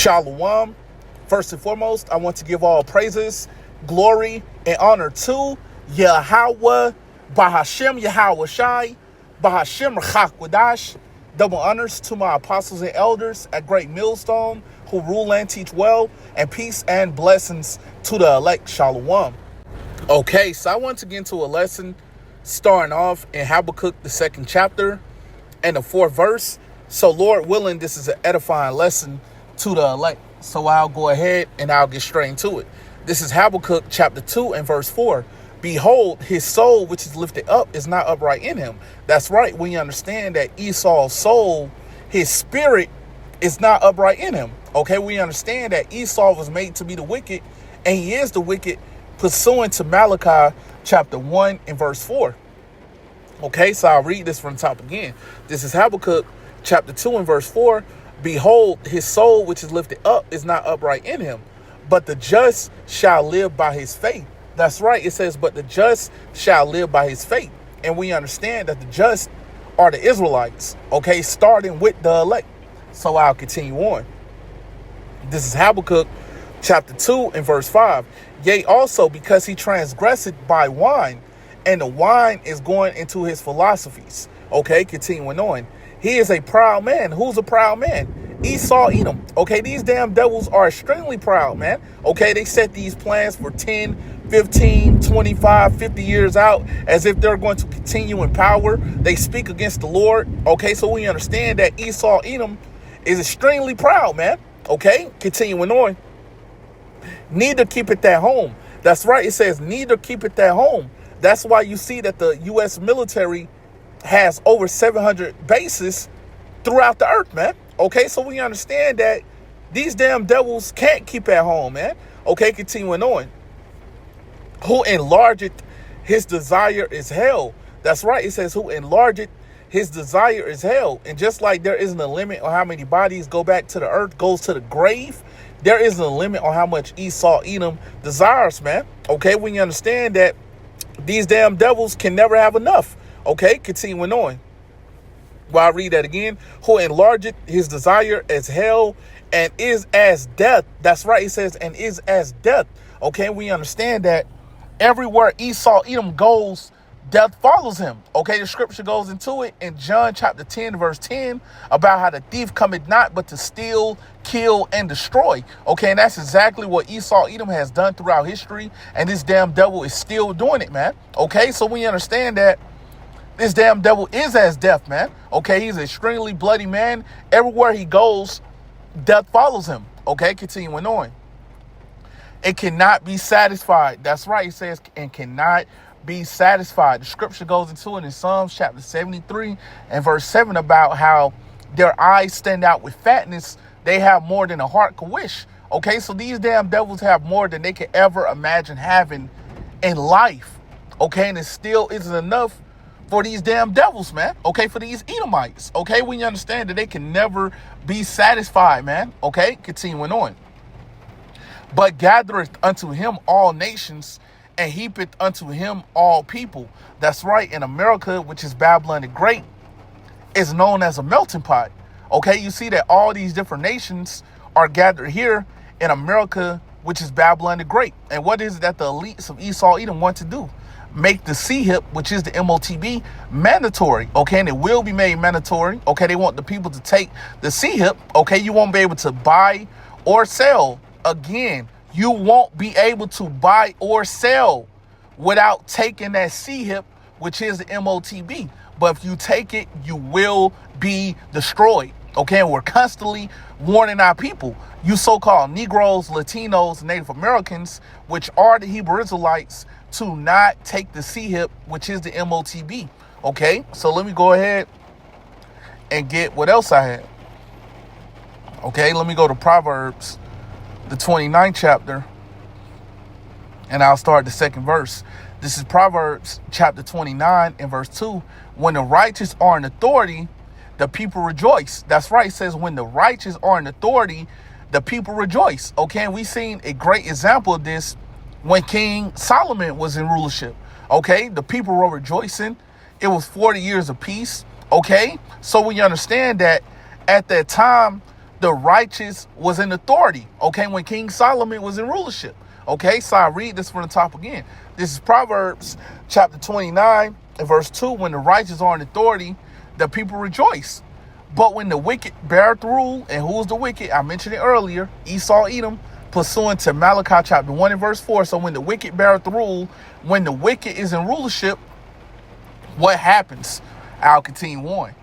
Shalom. First and foremost, I want to give all praises, glory, and honor to Yahweh, Bahashem Yahweh Shai, Bahashem Rachak. Double honors to my apostles and elders at Great Millstone who rule and teach well, and peace and blessings to the elect. Shalom. Okay, so I want to get into a lesson starting off in Habakkuk, the 2nd chapter and the 4th verse. So Lord willing, this is an edifying lesson to the elect. So I'll go ahead and I'll get straight into it. This is Habakkuk chapter 2 and verse 4. Behold, his soul which is lifted up is not upright in him. That's right. We understand that Esau's soul, his spirit, is not upright in him. Okay, we understand that Esau was made to be the wicked, and he is the wicked, pursuant to Malachi chapter 1 and verse 4. Okay, so I'll read this from the top again. This is Habakkuk chapter 2 and verse 4. Behold, his soul which is lifted up is not upright in him, but the just shall live by his faith. That's right. It says, but the just shall live by his faith. And we understand that the just are the Israelites, okay, starting with the elect. So I'll continue on. This is Habakkuk chapter 2 and verse 5. Yea, also because he transgressed by wine, and the wine is going into his philosophies. Okay, continuing on. He is a proud man. Who's a proud man? Esau, Edom. Okay, these damn devils are extremely proud, man. Okay, they set these plans for 10, 15, 25, 50 years out as if they're going to continue in power. They speak against the Lord. Okay, so we understand that Esau, Edom is extremely proud, man. Okay, continuing on. Neither keep it at home. That's right. It says neither keep it at home. That's why you see that the U.S. military has over 700 bases throughout the earth, man. Okay, so we understand that these damn devils can't keep at home, man. Okay, continuing on. Who enlargeth his desire is hell. That's right. It says who enlargeth his desire is hell. And just like there isn't a limit on how many bodies go back to the earth, goes to the grave, there isn't a limit on how much Esau, Edom desires, man. Okay, we understand that these damn devils can never have enough. Okay, continuing on. Well, I read that again. Who enlargeth his desire as hell and is as death. That's right. It says, and is as death. Okay, we understand that everywhere Esau, Edom goes, death follows him. Okay, the scripture goes into it in John chapter 10, verse 10, about how the thief cometh not but to steal, kill, and destroy. Okay, and that's exactly what Esau, Edom has done throughout history, and this damn devil is still doing it, man. Okay, so we understand that this damn devil is as death, man. Okay, he's an extremely bloody man. Everywhere he goes, death follows him. Okay, continuing on. It cannot be satisfied. That's right, it says, and cannot be satisfied. The scripture goes into it in Psalms chapter 73 and verse 7 about how their eyes stand out with fatness. They have more than a heart could wish. Okay, so these damn devils have more than they could ever imagine having in life. Okay, and it still isn't enough for these damn devils, man. Okay, for these Edomites. Okay, we understand that they can never be satisfied, man. Okay, continuing on. But gathereth unto him all nations, and heapeth unto him all people. That's right. In America, which is Babylon the Great, is known as a melting pot. Okay, you see that all these different nations are gathered here in America, which is Babylon the Great. And what is it that the elites of Esau, Edom want to do? Make the CHIP, which is the MOTB, mandatory. Okay, and it will be made mandatory. Okay, they want the people to take the CHIP. Okay, you won't be able to buy or sell. Again, you won't be able to buy or sell without taking that CHIP, which is the MOTB. But if you take it, you will be destroyed. Okay, and we're constantly warning our people, you so-called Negroes, Latinos, Native Americans, which are the Hebrew Israelites, to not take the CHIP, which is the MOTB. Okay, so let me go ahead and get what else I had. Okay, let me go to Proverbs, the 29th chapter, and I'll start the 2nd verse. This is Proverbs chapter 29 and verse 2. When the righteous are in authority, the people rejoice. That's right. It says when the righteous are in authority, the people rejoice. Okay, and we've seen a great example of this when King Solomon was in rulership. Okay, the people were rejoicing. It was 40 years of peace. Okay, so we understand that at that time, the righteous was in authority, okay, when King Solomon was in rulership. Okay, so I read this from the top again. This is Proverbs chapter 29 and verse 2. When the righteous are in authority, the people rejoice. But when the wicked beareth rule, and who is the wicked? I mentioned it earlier, Esau, Edom, pursuant to Malachi chapter 1 and verse 4. So when the wicked beareth rule, when the wicked is in rulership, what happens? I'll continue on.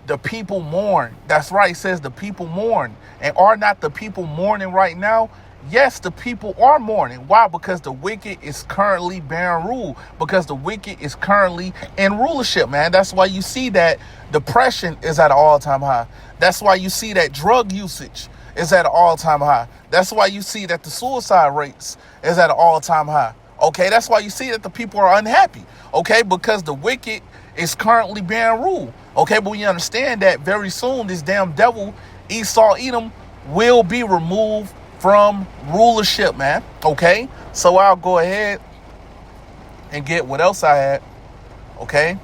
The people mourn. That's right, it says the people mourn. And are not the people mourning right now? Yes, the people are mourning. Why? Because the wicked is currently bearing rule. Because the wicked is currently in rulership, man. That's why you see that depression is at an all-time high. That's why you see that drug usage is at an all-time high. That's why you see that the suicide rates is at an all-time high. Okay, that's why you see that the people are unhappy. Okay, because the wicked is currently bearing rule. Okay, but we understand that very soon this damn devil, Esau, Edom, will be removed from rulership, man. Okay, so I'll go ahead and get what else I had. Okay,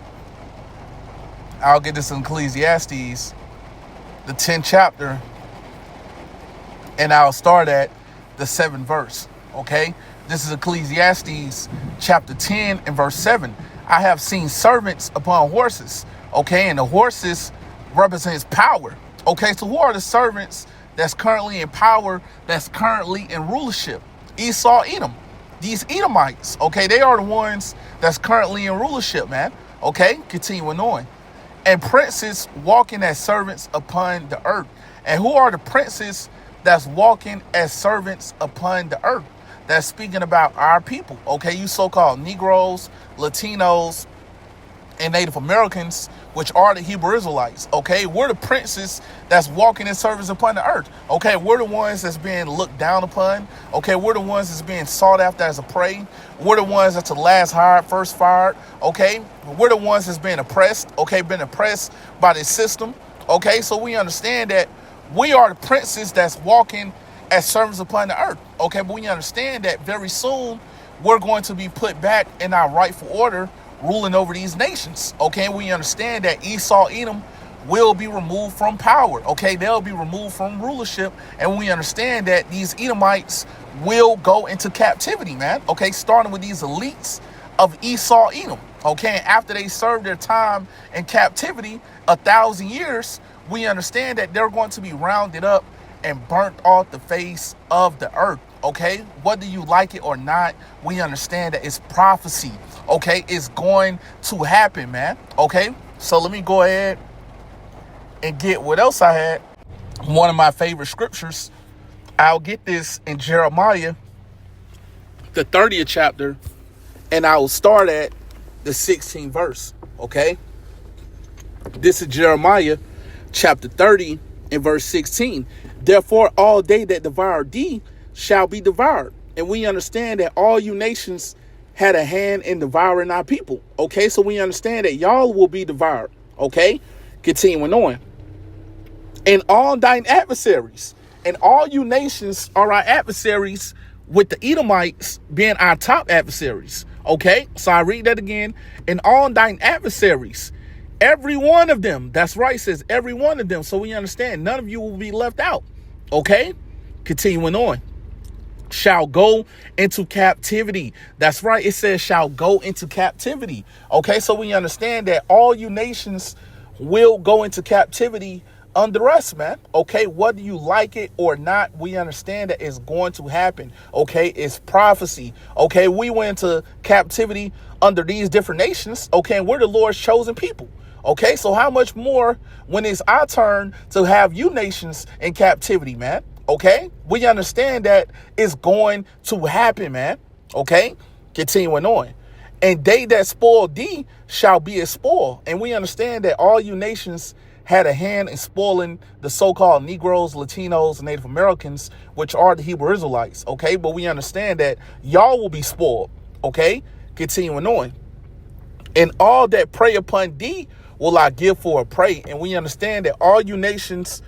I'll get this in Ecclesiastes, the 10th chapter, and I'll start at the 7th verse. Okay, this is Ecclesiastes chapter 10 and verse 7. I have seen servants upon horses. Okay, and the horses represents power. Okay, so who are the servants that's currently in power, that's currently in rulership? Esau, Edom. These Edomites, okay, they are the ones that's currently in rulership, man. Okay, continuing on. And princes walking as servants upon the earth. And who are the princes that's walking as servants upon the earth? That's speaking about our people, okay? You so-called Negroes, Latinos, and Native Americans, which are the Hebrew Israelites, okay? We're the princes that's walking in service upon the earth, okay? We're the ones that's being looked down upon, okay? We're the ones that's being sought after as a prey. We're the ones that's the last hired, first fired, okay? We're the ones that's being oppressed, okay? Been oppressed by this system, okay? So we understand that we are the princes that's walking as servants upon the earth, okay? But we understand that very soon we're going to be put back in our rightful order, ruling over these nations, okay? We understand that Esau, Edom will be removed from power, okay? They'll be removed from rulership, and we understand that these Edomites will go into captivity, man, okay? Starting with these elites of Esau, Edom, okay? And after they serve their time in captivity, 1,000 years, we understand that they're going to be rounded up and burnt off the face of the earth, okay? Whether you like it or not, we understand that it's prophecy, okay? It's going to happen, man, okay? So let me go ahead and get what else I had. One of my favorite scriptures, I'll get this in Jeremiah, the 30th chapter, and I will start at the 16th verse, okay? This is Jeremiah chapter 30 and verse 16. Therefore, all they that devour thee shall be devoured. And we understand that all you nations had a hand in devouring our people. Okay, so we understand that y'all will be devoured. Okay, continuing on. And all thine adversaries, and all you nations are our adversaries, with the Edomites being our top adversaries. Okay, so I read that again. And all thine adversaries, every one of them, that's right, it says every one of them. So we understand none of you will be left out. Okay, continuing on. Shall go into captivity. That's right, it says shall go into captivity. Okay, so we understand that all you nations will go into captivity under us, man. Okay, whether you like it or not, we understand that it's going to happen. Okay, it's prophecy. Okay, we went into captivity under these different nations. Okay, and we're the Lord's chosen people. Okay, so how much more when it's our turn to have you nations in captivity, man? Okay, we understand that it's going to happen, man. Okay, continuing on. And they that spoil thee shall be a spoil. And we understand that all you nations had a hand in spoiling the so-called Negroes, Latinos, and Native Americans, which are the Hebrew Israelites. Okay, but we understand that y'all will be spoiled. Okay, continuing on. And all that prey upon thee will I give for a prey. And we understand that all you nations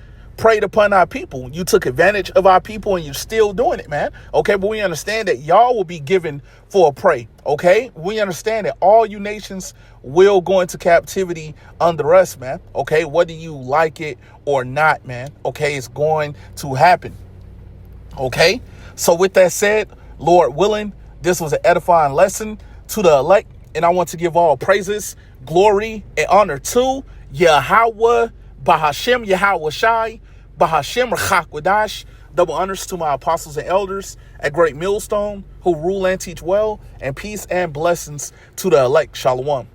preyed upon our people. You took advantage of our people, and you're still doing it, man. Okay, but we understand that y'all will be given for a prey. Okay, we understand that all you nations will go into captivity under us, man. Okay, whether you like it or not, man. Okay, it's going to happen. Okay, so with that said, Lord willing, this was an edifying lesson to the elect, and I want to give all praises, glory, and honor to Yahweh, Bahashem Yahweh Shai, Bahashem Rachakwadash. Double honors to my apostles and elders at Great Millstone who rule and teach well, and peace and blessings to the elect. Shalom.